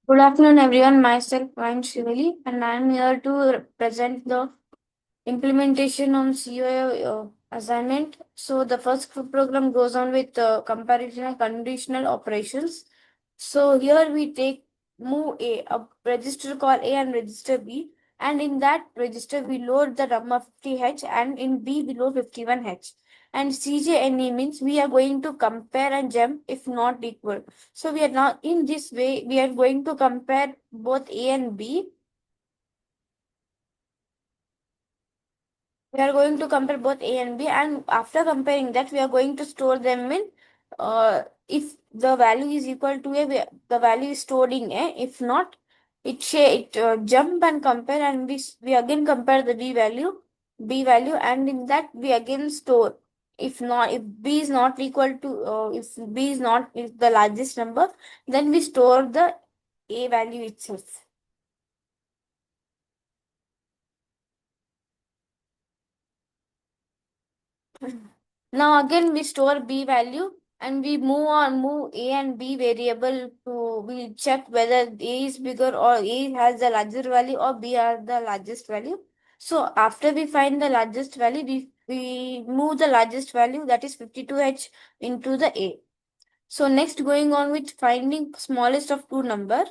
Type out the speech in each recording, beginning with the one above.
Good afternoon, everyone. Myself, I'm Shivali, and I'm here to present the implementation on COA assignment. So, the first program goes on with comparison and conditional operations. So, here we take move a register called A and register B, and in that register we load the number 50H, and in B we load 51H. And CJNE means we are going to compare and jump if not equal. So we are not in this way, we are going to compare both A and B. We are going to compare both A and B, and after comparing that, we are going to store them in. If the value is equal to A, the value is stored in A. If not, it jump and compare, and we again compare the B value, and in that we again store. If not, if B is not equal to, if B is not is the largest number, then we store the A value itself. Now again we store B value and we move A and B variable to we check whether A is bigger or A has the larger value or B has the largest value. So after we find the largest value, we move the largest value, that is 52H, into the A. So next, going on with finding smallest of two number.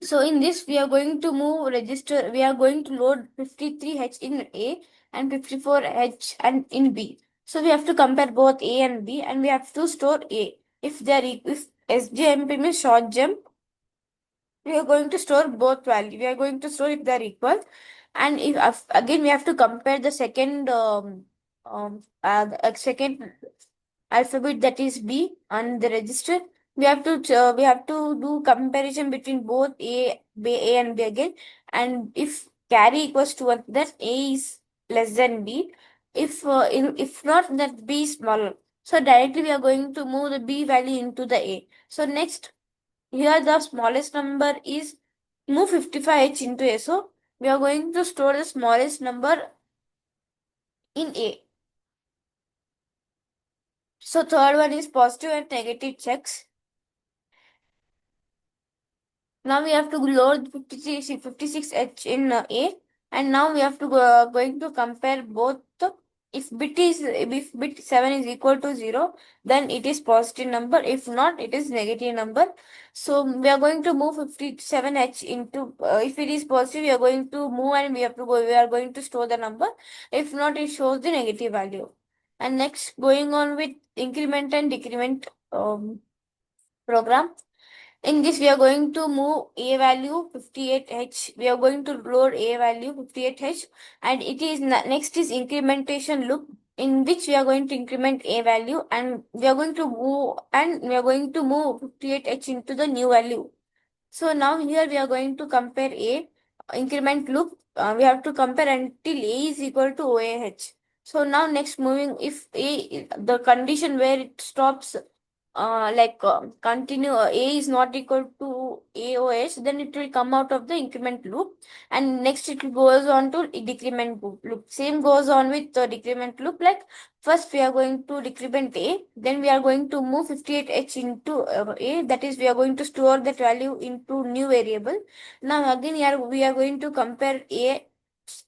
So in this, we are going to move register. We are going to load 53H in A and 54H and in B. So we have to compare both A and B, and we have to store A. If they are if SJMP means short jump, we are going to store both value. We are going to store if they are equal, and if again we have to compare the second alphabet, that is B, on the register. We have to do comparison between both A and B again, and if carry equals to 1, that A is less than B. If not, that B is smaller. So directly we are going to move the B value into the A. So next, here the smallest number is move 55H into A. So we are going to store the smallest number in A. So third one is positive and negative checks. Now we have to load 56H in A, and now we have to going to compare both. If bit 7 is equal to 0, then it is positive number. If not, it is negative number. So we are going to move 57H into, if it is positive, we are going to move and we are going to store the number. If not, it shows the negative value. And next, going on with increment and decrement program. In this, we are going to move A value 58H. We are going to load A value 58H, and it is next is incrementation loop, in which we are going to increment A value, and we are going to move 58H into the new value. So now here we are going to compare A increment loop. We have to compare until A is equal to OAH. So now next, moving, if A, the condition where it stops, continue, A is not equal to AOH, then it will come out of the increment loop, and next it goes on to decrement loop. Same goes on with the decrement loop. Like, first we are going to decrement A, then we are going to move 58H into A, that is we are going to store that value into new variable. Now again here we are going to compare A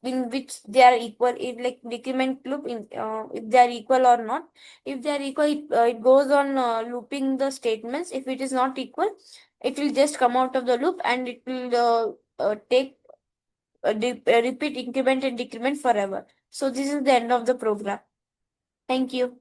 in which they are equal, if like decrement loop, in if they are equal or not. If they are equal, it goes on looping the statements. If it is not equal, it will just come out of the loop, and it will take repeat increment and decrement forever. So this is the end of the program. Thank you.